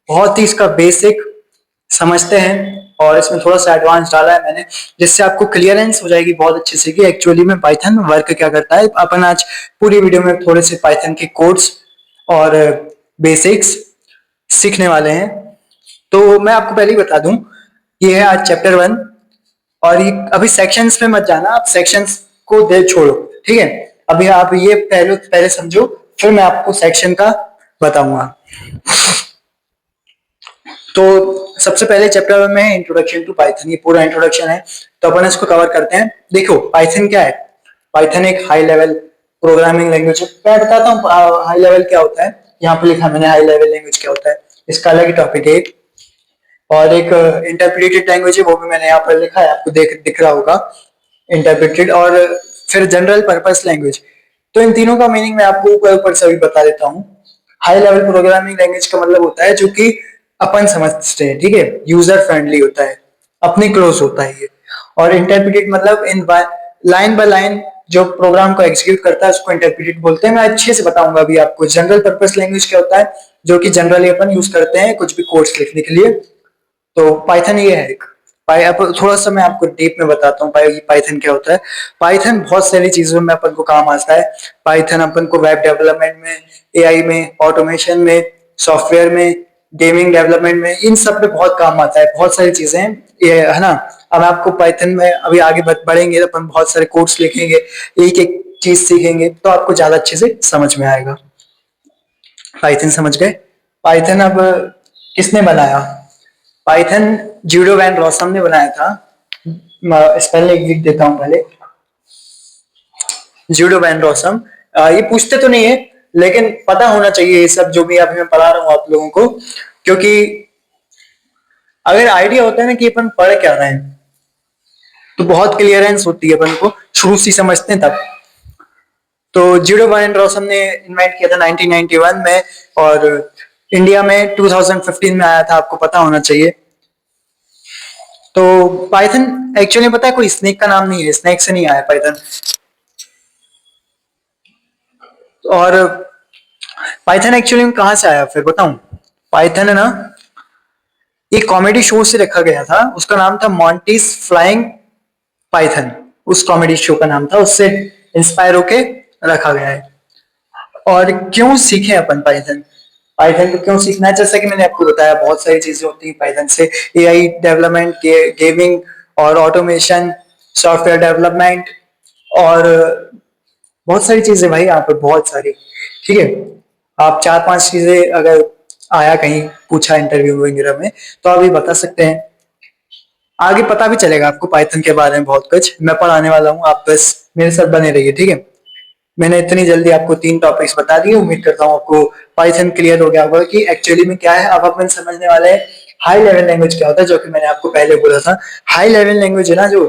बहुत ही इसका बेसिक समझते हैं और इसमें थोड़ा सा एडवांस डाला है मैंने, जिससे आपको क्लियरेंस हो जाएगी बहुत अच्छे से कि एक्चुअली में पाइथन वर्क क्या करता है। अपन आज पूरी वीडियो में थोड़े से पाइथन के कोड्स और बेसिक्स सीखने वाले हैं। तो मैं आपको पहले ही बता दूं, ये है आज चैप्टर 1। और ये अभी सेक्शंस में मत जाना, आप सेक्शंस को दे छोड़ो, ठीक है। अभी आप ये पहले पहले समझो, फिर मैं आपको सेक्शन का बताऊंगा। तो सबसे पहले चैप्टर में इंट्रोडक्शन टू पाइथन, ये पूरा इंट्रोडक्शन है, तो अपन इसको कवर करते हैं। देखो पाइथन क्या है। पाइथन एक हाई लेवल प्रोग्रामिंग लैंग्वेज है। मैं बताता हूँ हाई लेवल क्या होता है। यहाँ पे लिखा मैंने हाई लेवल लैंग्वेज क्या होता है, इसका अलग ही टॉपिक है। और एक इंटरप्रेटेड लैंग्वेज है, वो भी मैंने यहाँ पर लिखा है, आपको दिख रहा होगा इंटरप्रेटेड। और फिर जनरल पर्पस लैंग्वेज। तो इन तीनों का मीनिंग मैं आपको ऊपर ऊपर से अभी बता देता हूँ। हाई लेवल प्रोग्रामिंग लैंग्वेज का मतलब होता है जो कि अपन समझते हैं, ठीक है, यूजर फ्रेंडली होता है, अपने क्लोज होता है ये। और इंटरप्रेटेड मतलब इन लाइन बाय लाइन जो प्रोग्राम को एग्जीक्यूट करता है उसको इंटरप्रेटेड बोलते हैं। मैं अच्छे से बताऊंगा अभी आपको। जनरल पर्पस लैंग्वेज क्या होता है, जो कि जनरली अपन यूज करते हैं कुछ भी कोड्स लिखने के लिए। तो पाइथन ये है एक। अब थोड़ा सा मैं आपको डीप में बताता हूँ पाइथन क्या होता है। पाइथन बहुत सारी चीजों में अपन को काम आता है। पाइथन अपन को वेब डेवलपमेंट में, एआई में, ऑटोमेशन में, सॉफ्टवेयर में, गेमिंग डेवलपमेंट में, इन सब पे बहुत काम आता है। बहुत सारी चीजें हैं ये, है ना। अब आपको पाइथन में अभी आगे बढ़ेंगे तो अपन बहुत सारे कोड्स लिखेंगे, एक एक चीज सीखेंगे, तो आपको ज्यादा अच्छे से समझ में आएगा। पाइथन समझ गए। पाइथन अब किसने बनाया। पाइथन जूडो वैन रॉसम ने बनाया था। स्पेलिंग लिख देता हूं पहले। Guido van Rossum. ये पूछते तो नहीं है, लेकिन पता होना चाहिए ये सब जो भी अभी मैं पढ़ा रहा हूँ आप लोगों को। क्योंकि अगर आइडिया होता है ना कि अपन पढ़ क्या रहे हैं, तो बहुत क्लियरेंस होती है अपन को, शुरू से समझते हैं तब। तो जूडो वैन रॉसम ने इन्वेंट किया था 1991 में, और इंडिया में 2015 में आया था, आपको पता होना चाहिए। तो पाइथन एक्चुअली पता है कोई स्नेक का नाम नहीं है, स्नेक से नहीं आया पाइथन। और पाइथन एक्चुअली में कहां से आया फिर बताऊं। पाइथन है ना, एक कॉमेडी शो से रखा गया था, उसका नाम था मॉन्टीज फ्लाइंग पाइथन। उस कॉमेडी शो का नाम था, उससे इंस्पायर होके रखा गया है। और क्यों सीखे अपन पाइथन। पाइथन को क्यों सीखना है, जैसा कि मैंने आपको बताया बहुत सारी चीजें होती हैं पाइथन से। एआई डेवलपमेंट, गेमिंग और ऑटोमेशन, सॉफ्टवेयर डेवलपमेंट, और बहुत सारी चीजें भाई यहाँ पर, बहुत सारी। ठीक है, आप चार पांच चीजें अगर आया कहीं पूछा इंटरव्यू वगैरह में, तो आप ये बता सकते हैं। आगे पता भी चलेगा आपको पाइथन के बारे में बहुत कुछ मैं पढ़ाने वाला हूँ, आप बस मेरे साथ बने रहिए, ठीक है। मैंने इतनी जल्दी आपको 3 टॉपिक्स बता दिए, उम्मीद करता हूँ आपको पाइथन क्लियर हो गया होगा कि एक्चुअली में क्या है। अब अपन समझने वाले हैं हाई लेवल लैंग्वेज क्या होता है, जो कि मैंने आपको पहले बोला था। हाई लेवल लैंग्वेज है ना जो,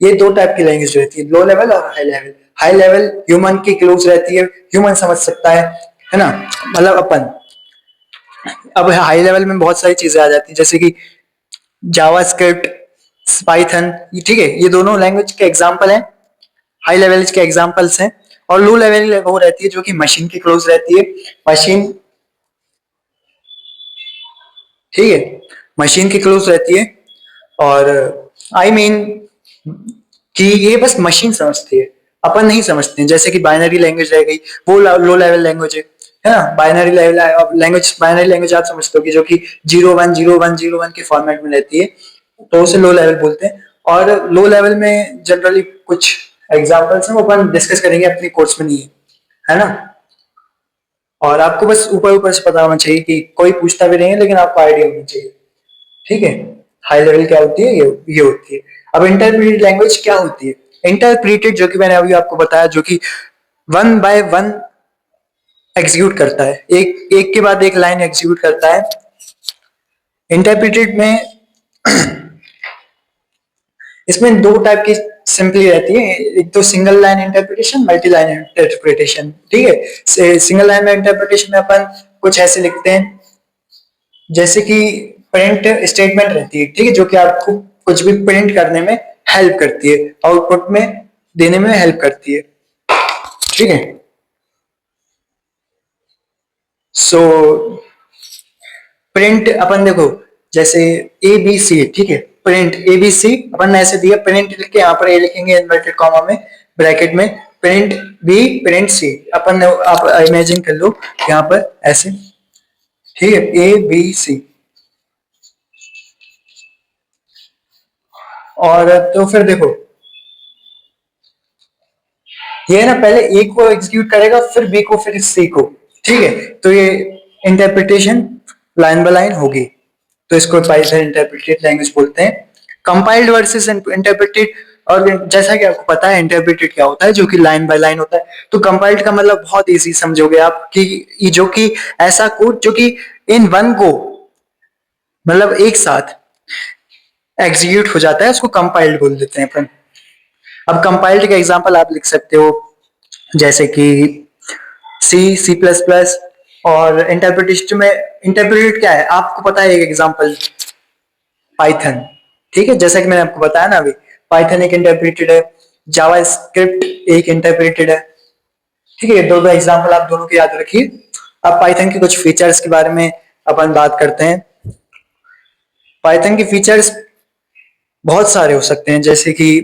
ये 2 टाइप की लैंग्वेज रहती है, लो लेवल और high level. High level human की क्लोज रहती है, ह्यूमन समझ सकता है ना, मतलब अपन। अब हाई लेवल में बहुत सारी चीजें आ जाती है, जैसे कि जावास्क्रिप्ट, पाइथन, ठीक है, ये दोनों लैंग्वेज के एग्जांपल हैं, हाई लेवल के एग्जांपल्स हैं। और लो लेवल वो रहती है जो कि मशीन की क्लोज रहती है। मशीन, ठीक है, मशीन की क्लोज रहती है। और आई I मीन कि ये बस मशीन समझती है, अपन नहीं समझते हैं। जैसे कि बाइनरी लैंग्वेज रह गई, वो लो लेवल लैंग्वेज है ना। Binary level language, binary language आप समझते हो कि जो कि 0 1 0 1 0 1 के फॉर्मेट में रहती है, तो उसे लो लेवल बोलते हैं। और लो लेवल में जनरली कुछ एग्जांपल्स हैं, वो अपन डिस्कस करेंगे अपने कोर्स में, नहीं है ना। और आपको बस ऊपर ऊपर से पता होना चाहिए कि कोई पूछता भी नहीं है, लेकिन आपको आइडिया होना चाहिए, ठीक है। हाई लेवल क्या होती है, ये होती है। अब इंटरप्रेटेड लैंग्वेज क्या होती है। इंटरप्रेटेड, जो कि मैंने अभी आपको बताया, जो कि वन बाय वन एग्जीक्यूट करता है, एक एक के बाद एक लाइन एग्जीक्यूट करता है। इंटरप्रेटेड में इसमें 2 टाइप की सिंपली रहती है, एक तो single line interpretation, multi line interpretation, ठीक है। सिंगल लाइन में इंटरप्रिटेशन में अपन कुछ ऐसे लिखते हैं, जैसे कि प्रिंट स्टेटमेंट रहती है, ठीक है, जो कि आपको कुछ भी प्रिंट करने में हेल्प करती है, आउटपुट में देने में हेल्प करती है, ठीक है। सो प्रिंट अपन देखो, जैसे ए बी सी, ठीक है, प्रिंट ए बी सी अपन ने ऐसे दिया, प्रिंट लिख के यहाँ पर ए लिखेंगे इन्वर्टेड कॉमा में, ब्रैकेट में, प्रिंट बी प्रिंट सी, अपन ने, आप इमेजिन कर लो यहाँ पर ऐसे, ठीक है, ए बी सी। और तो फिर देखो ये ना पहले ए को एग्जीक्यूट करेगा, फिर बी को, फिर सी को, ठीक है, तो ये इंटरप्रिटेशन लाइन बाय लाइन होगी, तो इसको पाइथन इंटरप्रेटेड लैंग्वेज बोलते हैं। कंपाइल्ड वर्सेस इंटरप्रेटेड, और जैसा कि आपको पता है इंटरप्रेटेड क्या होता है, जो कि लाइन बाय लाइन होता है, तो कंपाइल्ड का मतलब बहुत इजी समझोगे आप कि जो कि ऐसा कोड जो कि इन वन को, मतलब एक साथ एग्जीक्यूट हो जाता है, उसको कंपाइल्ड बोल देते हैं अपन। अब कंपाइल्ड का एग्जांपल आप लिख सकते हो, जैसे कि सी, सी प्लस प्लस, और इंटरप्रिटेशन में इंटरप्रेटेड क्या है आपको पता है, एक एग्जांपल पाइथन, ठीक है, जैसा कि मैंने आपको बताया ना अभी, पाइथन एक इंटरप्रेटेड है, जावा स्क्रिप्ट एक इंटरप्रेटेड है, ठीक है, दो दो एग्जांपल आप दोनों के याद रखिए। अब पाइथन के कुछ फीचर्स के बारे में अपन बात करते हैं। पाइथन के फीचर्स बहुत सारे हो सकते हैं, जैसे कि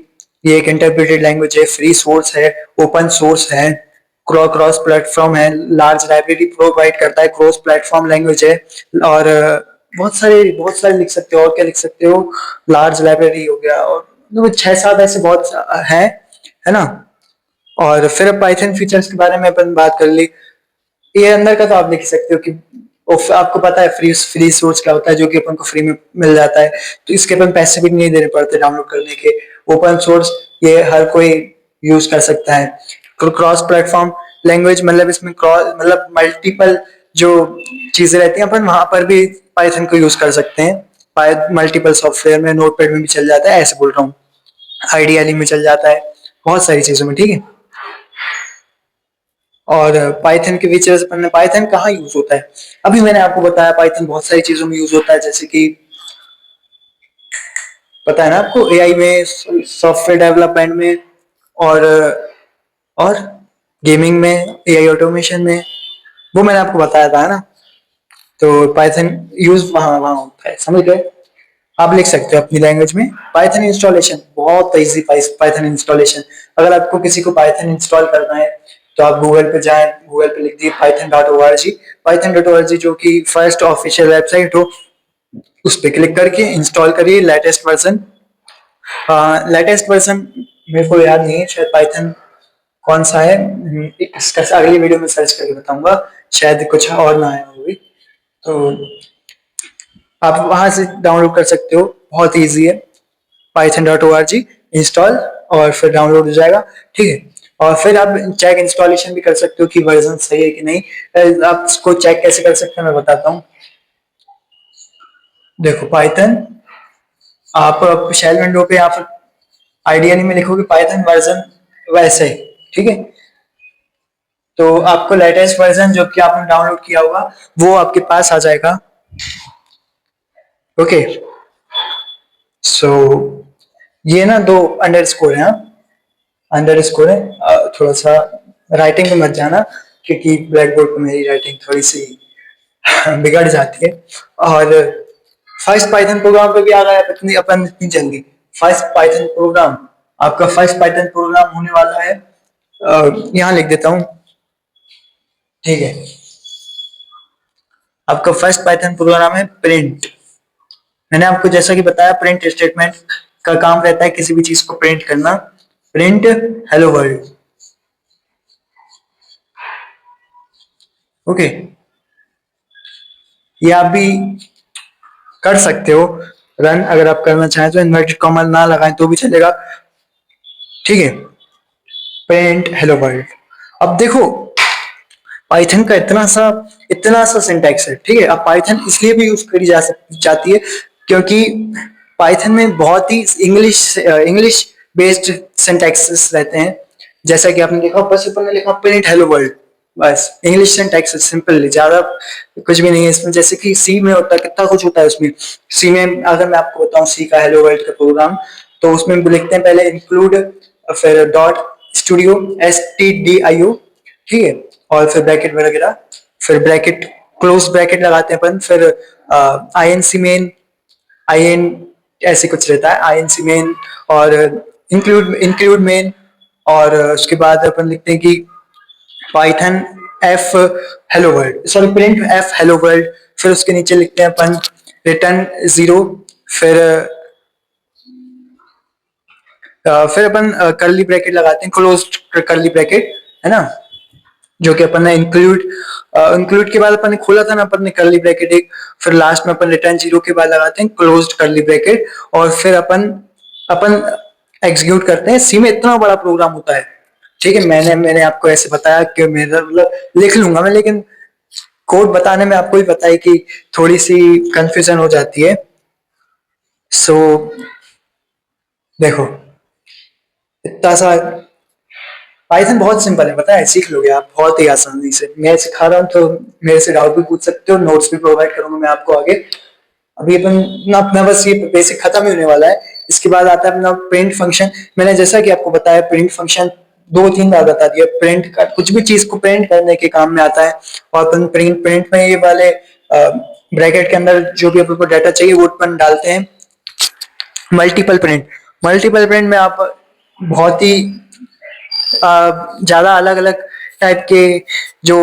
ये एक इंटरप्रेटेड लैंग्वेज है, फ्री सोर्स है, ओपन सोर्स है, क्रॉस प्लेटफॉर्म है, लार्ज लाइब्रेरी प्रोवाइड करता है, क्रॉस प्लेटफॉर्म लैंग्वेज है, और बहुत सारे लिख सकते हो, और क्या लिख सकते हो, लार्ज लाइब्रेरी हो गया, और मतलब छह सात ऐसे बहुत है ना। और फिर अब पाइथन फीचर्स के बारे में अपन बात कर ली, ये अंदर का तो आप लिख सकते हो कि आपको पता है फ्री सोर्स क्या होता है, जो कि अपन को फ्री में मिल जाता है, तो इसके अपन पैसे भी नहीं देने पड़ते डाउनलोड करने के। ओपन सोर्स ये हर कोई यूज कर सकता है। क्रॉस प्लेटफॉर्म लैंग्वेज, मतलब इसमें क्रॉस मतलब मल्टीपल जो चीजें रहती हैं, अपन वहां पर भी पाइथन को यूज कर सकते हैं, मल्टीपल सॉफ्टवेयर में, नोटपैड में भी चल जाता है, ऐसे बोल रहा हूँ, आईडियाली में चल जाता है, बहुत सारी चीजों में, ठीक है। और पाइथन के फीचर्स, पाइथन कहाँ यूज होता है, अभी मैंने आपको बताया पाइथन बहुत सारी चीजों में यूज होता है, जैसे कि पता है ना आपको, एआई में, सॉफ्टवेयर डेवलपमेंट में, और और गेमिंग में, एआई ऑटोमेशन में, वो मैंने आपको बताया था ना। तो पाइथन यूज वहां वहां होता है, समझ गए। आप लिख सकते हो अपनी लैंग्वेज में। पाइथन इंस्टॉलेशन बहुत इजी, पाइथन इंस्टॉलेशन, अगर आपको किसी को पाइथन इंस्टॉल करना है तो आप गूगल पे जाएं, गूगल पे लिख दिए python.org, python.org जो कि फर्स्ट ऑफिशियल वेबसाइट हो, उस पर क्लिक करके इंस्टॉल करिए लेटेस्ट वर्जन। लेटेस्ट वर्जन मेरे को याद नहीं है, शायद पाइथन कौन सा है, इसका अगली वीडियो में सर्च करके बताऊंगा, शायद कुछ और ना आया हो भी, तो आप वहां से डाउनलोड कर सकते हो, बहुत इजी है, python.org इंस्टॉल, और फिर डाउनलोड हो जाएगा, ठीक है। और फिर आप चेक इंस्टॉलेशन भी कर सकते हो कि वर्जन सही है कि नहीं। आप इसको चेक कैसे कर सकते हैं मैं बताता हूँ। देखो पाइथन, आप शेल विंडो पे आप आइडियली में लिखोगे पाइथन वर्जन वैसे, ठीक है, तो आपको लेटेस्ट वर्जन जो कि आपने डाउनलोड किया होगा वो आपके पास आ जाएगा, ओके। सो ये ना दो अंडरस्कोर है, अंडरस्कोर है, थोड़ा सा राइटिंग में मत जाना, क्योंकि ब्लैक बोर्ड पर मेरी राइटिंग थोड़ी सी बिगड़ जाती है। और फर्स्ट पाइथन प्रोग्राम पे भी आ गया है अपन इतनी जल्दी। फर्स्ट पाइथन प्रोग्राम, आपका फर्स्ट पाइथन प्रोग्राम होने वाला है, यहाँ लिख देता हूँ, ठीक है। आपका फर्स्ट पाइथन प्रोग्राम है प्रिंट। मैंने आपको जैसा कि बताया प्रिंट स्टेटमेंट का काम रहता है किसी भी चीज को प्रिंट करना, प्रिंट हेलो वर्ल्ड, ओके। ये आप भी कर सकते हो रन, अगर आप करना चाहें तो इन्वर्टेड कॉमा ना लगाएं तो भी चलेगा, ठीक है, प्रिंट हेलो वर्ल्ड। अब देखो पाइथन का इतना सा सिंटैक्स है, ठीक है। अब पाइथन इसलिए भी यूज करी जाती है क्योंकि पाइथन में बहुत ही इंग्लिश बेस्ड सिंटैक्सेस रहते हैं, जैसा कि आपने देखा ऊपर से ऊपर ने लिखा प्रिंट हेलो वर्ल्ड, बस इंग्लिश सिंटैक्स सिंपल, ज्यादा कुछ भी नहीं है इसमें। जैसे कि सी में होता है, कितना कुछ होता है उसमें। सी में अगर मैं आपको बताऊं सी का हेलो वर्ल्ड का प्रोग्राम, तो उसमें लिखते हैं पहले इंक्लूड, फिर डॉट स्टूडियो STDIO, ठीक है, और फिर ब्रैकेट वगैरह, फिर ब्रैकेट क्लोज ब्रैकेट लगाते हैं अपन, फिर I N C main, I N ऐसे कुछ रहता है, आई एन सी मेन, और इंक्लूड इंक्लूड मेन, और उसके बाद अपन लिखते हैं कि python F hello world, sorry print F hello world. फिर उसके नीचे लिखते हैं अपन रिटर्न जीरो। फिर फिर अपन कर्ली ब्रैकेट लगाते हैं, क्लोज कर्ली ब्रैकेट, है ना, जो कि अपन ने इंक्लूड, इंक्लूड के बाद अपन ने खोला था ना अपन ने कर्ली ब्रैकेट एक, फिर लास्ट में अपन रिटर्न जीरो के बाद लगाते हैं क्लोज्ड कर्ली ब्रैकेट, और फिर अपन अपन एग्जीक्यूट करते हैं। सी में इतना बड़ा प्रोग्राम होता है, ठीक है। मैंने मैंने आपको ऐसे बताया कि मेरा मतलब लिख लूंगा मैं, लेकिन कोड बताने में आपको भी पता है कि थोड़ी सी कंफ्यूजन हो जाती है। सो देखो, इतना सा पाइथन बहुत सिंपल है, पता है, सीख लोगे आप बहुत ही आसानी से। मैं सिखा रहा हूँ तो मेरे से डाउट भी पूछ सकते हो, नोट्स भी प्रोवाइड करूंगा मैं आपको आगे। अभी अपन ना अपना बस ये बेसिक खत्म ही होने वाला है। इसके बाद आता है अपना प्रिंट फंक्शन। मैंने जैसा कि आपको बताया प्रिंट फंक्शन दो तीन बार बता दिया, प्रिंट का कुछ भी चीज को प्रिंट करने के काम में आता है। और अपन प्रिंट प्रिंट में ये वाले ब्रैकेट के अंदर जो भी अपन को डाटा चाहिए वो अपन डालते हैं। मल्टीपल प्रिंट, मल्टीपल प्रिंट में आप बहुत ही ज्यादा अलग अलग टाइप के जो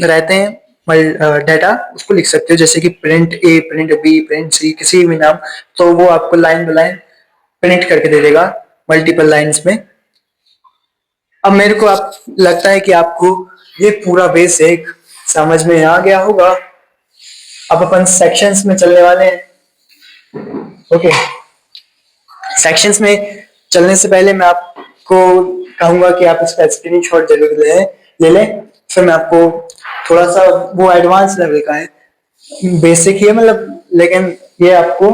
रहते हैं डाटा, उसको लिख सकते हो, जैसे कि प्रिंट ए, प्रिंट बी, प्रिंट सी, किसी भी नाम, तो वो आपको लाइन बाय लाइन प्रिंट करके दे देगा मल्टीपल लाइंस में। अब मेरे को आप लगता है कि आपको ये पूरा बेसिक समझ में आ गया होगा। अब अपन सेक्शंस में चलने वाले हैं। ओके, सेक्शंस में चलने से पहले मैं आपको कहूंगा कि आप इसका स्क्रीनशॉट जरूर ले लें। फिर मैं आपको थोड़ा सा, वो एडवांस लेवल का है, बेसिक ही है मतलब, लेकिन ये आपको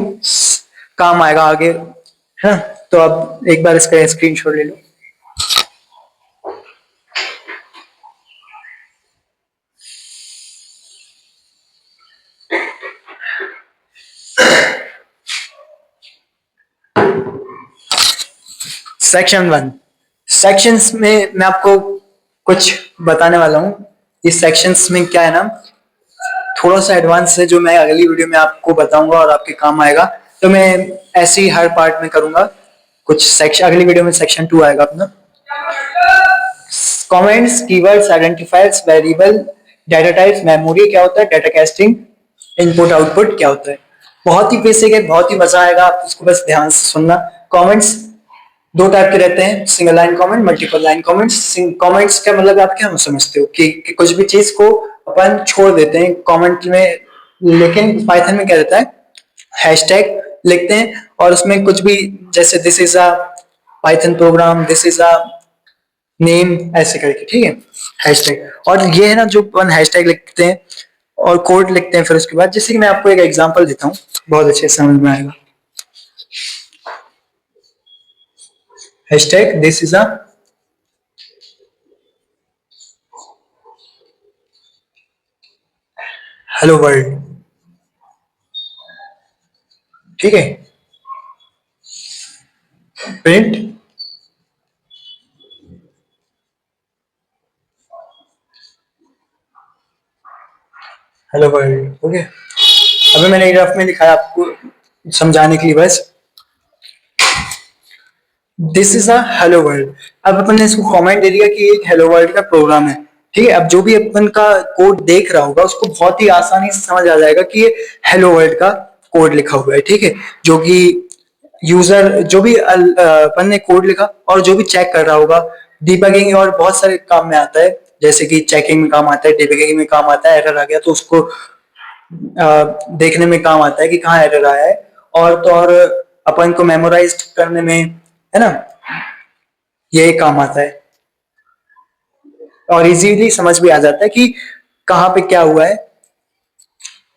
काम आएगा आगे, है ना। तो आप एक बार इसका स्क्रीनशॉट ले लो। सेक्शन वन, सेक्शंस में मैं आपको कुछ बताने वाला हूँ। इस सेक्शंस में क्या है ना, थोड़ा सा एडवांस है, जो मैं अगली वीडियो में आपको बताऊंगा और आपके काम आएगा। तो मैं ऐसे ही हर पार्ट में करूंगा। कुछ सेक्शन अगली वीडियो में सेक्शन टू आएगा अपना। Comments, keywords, identifiers, variable, data types, memory क्या होता है, डाटा कैस्टिंग, इनपुट आउटपुट क्या होता है। बहुत ही बेसिक है, बहुत ही मजा आएगा, आप इसको बस ध्यान से सुनना। कमेंट्स दो टाइप के रहते हैं, single line comment, multiple line comments. Comments का मतलब आप क्या समझते हो कि कुछ भी चीज को अपन छोड़ देते हैं कमेंट में, लेकिन पाइथन में क्या रहता है, हैशटैग लिखते हैं और उसमें कुछ भी, जैसे this is a Python programme, this is a name, ऐसे करके, ठीक है, हैशटैग। और ये है ना जो अपन हैशटैग लिखते हैं और कोड लिखते हैं, फिर उसके बाद, जैसे कि मैं आपको एक एग्जांपल देता हूँ, बहुत अच्छे से समझ में आएगा। Hashtag this is a hello world, ठीक है, प्रिंट हेलो वर्ल्ड। ओके, अभी मैंने ग्राफ में दिखाया आपको समझाने के लिए बस। This is a hello world. अब अपन ने इसको कमेंट दे दिया कि एक हेलो वर्ल्ड का प्रोग्राम है, ठीक है। अब जो भी अपन का कोड देख रहा होगा उसको बहुत ही आसानी से समझ आ जाएगा कि ये हेलो वर्ल्ड का कोड लिखा हुआ है, ठीक है। जो कि यूजर, जो भी अपन ने कोड लिखा और जो भी चेक कर रहा होगा, डिबगिंग और बहुत सारे काम में आता है, जैसे कि चेकिंग में काम आता है, डिबगिंग में काम आता है, एरर आ गया तो उसको देखने में काम आता है कि कहाँ एरर आया है। और तो और अपन को मेमोराइज करने में, है ना, ये काम आता है। और इजीली समझ भी आ जाता है कि कहाँ पे क्या हुआ है।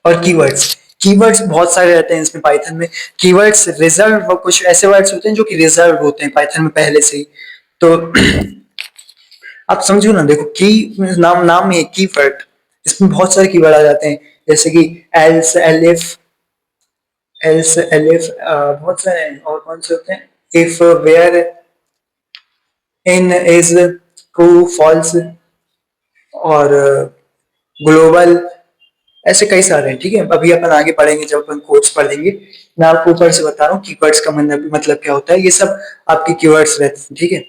और कीवर्ड्स, कीवर्ड्स बहुत सारे रहते हैं इसमें पाइथन में। कीवर्ड्स रिजर्व, कुछ ऐसे वर्ड्स होते हैं जो कि रिजर्व होते हैं पाइथन में पहले से ही। तो आप समझो ना, देखो की नाम नाम में कीवर्ड, इसमें बहुत सारे कीवर्ड आ जाते हैं, जैसे कि एल्स, एलिफ, एल्स, एलिफ, बहुत सारे हैं। और कौन से होते हैं, if, where, in, is, true, false, और ग्लोबल, ऐसे कई सारे हैं, ठीक है। अभी अपन आगे पढ़ेंगे जब अपन कोड्स पढ़ेंगे। मैं आपको ऊपर से बता रहा हूँ कीवर्ड्स का मतलब क्या होता है, ये सब आपके कीवर्ड्स रहते हैं, ठीक है।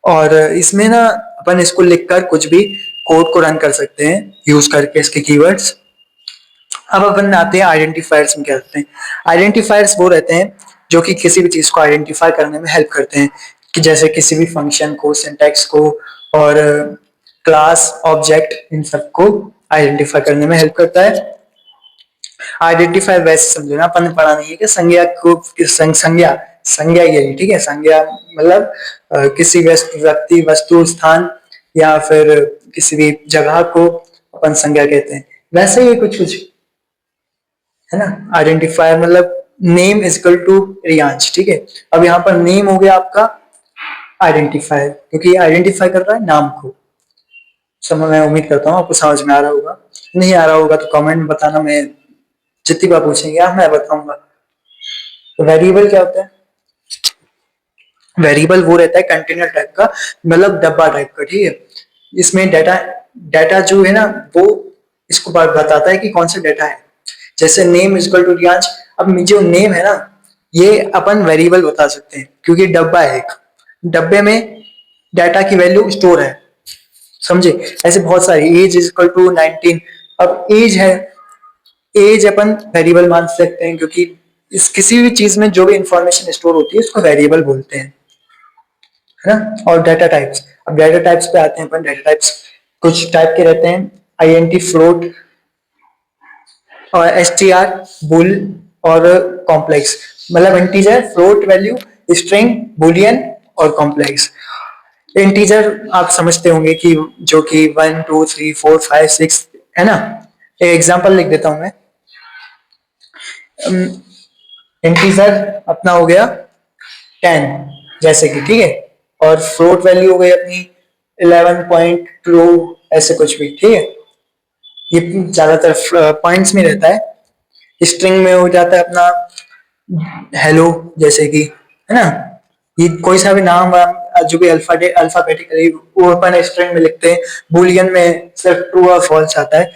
और इसमें ना अपन इसको लिखकर कुछ भी कोड को रन कर सकते हैं यूज करके इसके कीवर्ड्स। अब अपन आते हैं आइडेंटिफायर्स में क्या होते हैं। आइडेंटिफायर्स वो रहते हैं जो कि किसी भी चीज को आइडेंटिफाई करने में हेल्प करते हैं, कि जैसे किसी भी फंक्शन को, सिंटैक्स को और क्लास, ऑब्जेक्ट, इन सबको आइडेंटिफाई करने में हेल्प करता है। आइडेंटिफाई वैसे समझो ना, अपन ने पढ़ा नहीं है कि संज्ञा को संज्ञा संज्ञा यही, ठीक है। संज्ञा मतलब किसी व्यक्ति, वस्तु, स्थान या फिर किसी भी जगह को अपन संज्ञा कहते हैं। वैसे ही कुछ कुछ है ना। आइडेंटिफायर मतलब name is equal to Riyansh, ठीक है। अब यहाँ पर नेम हो गया आपका आइडेंटिफायर, क्योंकि आइडेंटिफाई कर रहा है नाम को। समझ, मैं उम्मीद करता हूँ आपको समझ में आ रहा होगा। नहीं आ रहा होगा तो कमेंट में बताना, मैं जितनी बार पूछेंगे आप मैं बताऊंगा। तो वेरिएबल क्या होता है? वेरिएबल वो रहता है कंटेनर टाइप का, मतलब डब्बा टाइप का, ठीक है। इसमें डाटा डाटा जो है ना वो इसको बताता है कि कौन सा डाटा है। जैसे name is equal to Riyansh. अब जो नेम है ना ये अपन वेरिएबल बता सकते हैं, क्योंकि डब्बा है एक, डब्बे में डाटा की वैल्यू स्टोर है, समझे। ऐसे बहुत सारी, एज इज इक्वल टू 19। अब एज है, एज अपन वेरिएबल मान सकते हैं, क्योंकि इस किसी भी चीज में जो भी इंफॉर्मेशन स्टोर होती है उसको वेरिएबल बोलते हैं, है ना। और डाटा टाइप्स, अब डाटा टाइप्स पे आते हैं अपन। डाटा टाइप्स कुछ टाइप के रहते हैं, आईएनटी, फ्लोट और एसटीआर, बुल और कॉम्प्लेक्स। मतलब integer, float value, string, Boolean और कॉम्प्लेक्स। इंटीजर आप समझते होंगे कि जो कि 1 2 3 4 5 6 है ना। एक एग्जांपल लिख देता हूं मैं। इंटीजर अपना हो गया 10 जैसे कि, ठीक है। और फ्लोट वैल्यू हो गई अपनी 11.2, ऐसे कुछ भी, ठीक है। ये ज्यादातर पॉइंट्स में रहता है। स्ट्रिंग में हो जाता है अपना हेलो, जैसे कि, है ना। ये कोई सा भी नाम जो भी अल्फाबेटिकली वो अपन स्ट्रिंग में लिखते हैं। बुलियन में सिर्फ ट्रू और फॉल्स आता है,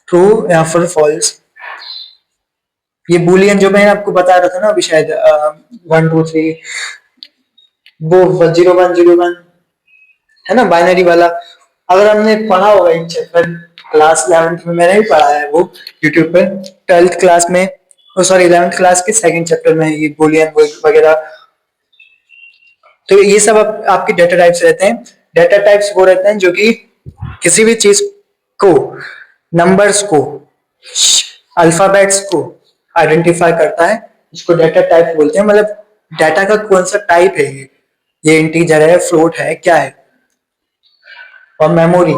ट्रू या फिर फॉल्स। ये बुलियन जो मैं आपको बता रहा था ना अभी शायद 1 2 3, वो 0 1 0 1 है ना, बाइनरी वाला। अगर हमने पढ़ा होगा इन चैप्टर, क्लास 11th में मैंने भी पढ़ा है वो यूट्यूब पे। 12th क्लास में, सॉरी 11th क्लास के सेकंड चैप्टर में ये बुलियन वगैरह। तो ये सब आपके डेटा टाइप्स रहते हैं। डेटा टाइप्स वो रहते हैं जो कि किसी भी चीज को, नंबर्स को, अल्फाबेट्स को आइडेंटिफाई करता है, इसको डेटा टाइप बोलते हैं। मतलब डाटा का कौन सा टाइप है, ये इंटीजर है, फ्लोट है, क्या है। और मेमोरी,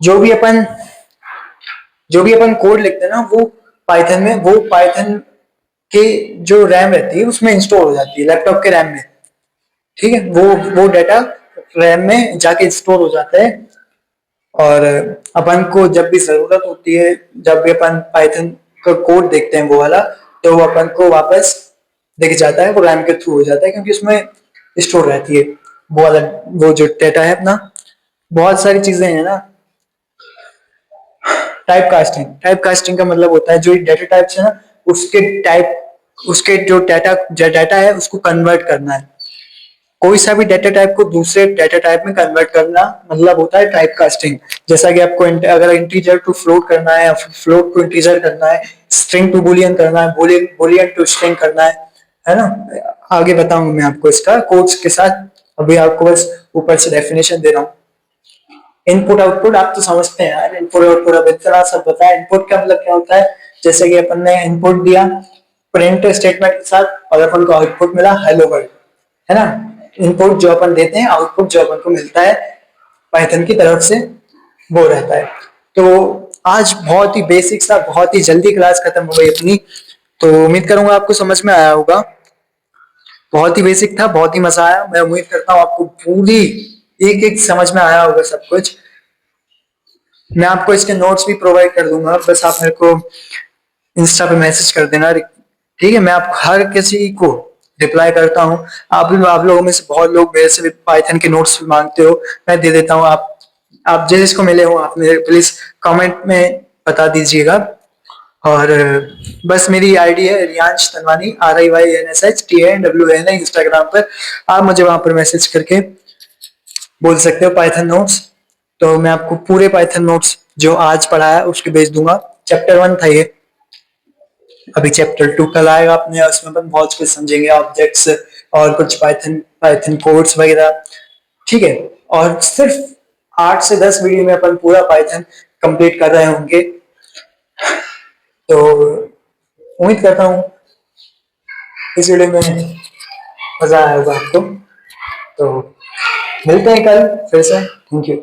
जो भी अपन जो भी अपन कोड लिखते हैं ना वो पाइथन में, वो पाइथन के जो रैम रहती है उसमें इंस्टॉल हो जाती है, लैपटॉप के रैम में, ठीक है। वो डाटा रैम में जाके स्टोर हो जाता है। और अपन को जब भी जरूरत होती है, जब भी अपन पाइथन का कोड देखते हैं वो वाला, तो वो अपन को वापस दिख जाता है, वो रैम के थ्रू हो जाता है, क्योंकि उसमें स्टोर रहती है वो वाला, वो जो डाटा है अपना। बहुत सारी चीजें हैं ना। टाइप कास्टिंग, टाइप कास्टिंग का मतलब होता है जो डेटा टाइप्स है ना उसके टाइप, उसके जो डाटा है उसको कन्वर्ट करना है। कोई सा भी डेटा टाइप को दूसरे डेटा टाइप में कन्वर्ट करना मतलब होता है टाइप कास्टिंग। जैसा कि आपको अगर इंटीजर टू फ्लोट करना है, फ्लोट टू इंटीजर करना है, स्ट्रिंग टू बुलियन करना है, बुलियन टू स्ट्रिंग करना है ना। आगे बताऊंगा मैं आपको इसका कोड्स के साथ, अभी आपको बस ऊपर से डेफिनेशन दे रहा हूँ। इनपुट आउटपुट आप तो समझते हैं यार, इनपुट आउटपुट अब इतना सब पता है। इनपुट का मतलब क्या होता है, जैसे कि अपन ने इनपुट दिया प्रिंट स्टेटमेंट के साथ और अपन को आउटपुट मिला हेलो वर्ल्ड, है ना। इनपुट जो अपन देते हैं, आउटपुट जो अपन को मिलता है पाइथन की तरफ से, वो रहता है। तो आज बहुत ही बेसिक सा, बहुत ही जल्दी क्लास खत्म हो गई अपनी। तो उम्मीद करूंगा आपको समझ में आया होगा। बहुत ही बेसिक था, बहुत ही मजा आया। मैं उम्मीद करता हूँ आपको पूरी एक एक समझ में आया होगा सब कुछ। मैं आपको इसके नोट्स भी प्रोवाइड कर दूंगा, बस आप मेरे को इंस्टा पे मैसेज कर देना, ठीक है। मैं आप हर किसी को रिप्लाई करता हूँ। आप लोगों में से बहुत लोग मेरे से पाइथन के नोट्स भी मांगते हो, मैं दे देता हूँ। आप आप जिसको मिले हो आप मेरे प्लीज कमेंट में बता दीजिएगा। और बस मेरी आईडी है रियांश तनवानी, RIYNSHTANWANI इंस्टाग्राम पर। आप मुझे वहां पर मैसेज करके बोल सकते हो पाइथन नोट्स, तो मैं आपको पूरे पाइथन नोट्स जो आज पढ़ा है उसके भेज दूंगा। चैप्टर 1 था ये, अभी चैप्टर 2 कल आएगा अपने, उसमें अपन बहुत कुछ समझेंगे, ऑब्जेक्ट्स और कुछ पाइथन पाइथन कोड्स वगैरह। ठीक है, और सिर्फ 8 से 10 वीडियो में अपन पूरा पाइथन कंप्लीट कर रहे होंगे। तो उम्मीद करता हूँ इस वीडियो में मजा आया होगा आपको। तो मिलते हैं कल फिर से। Thank you.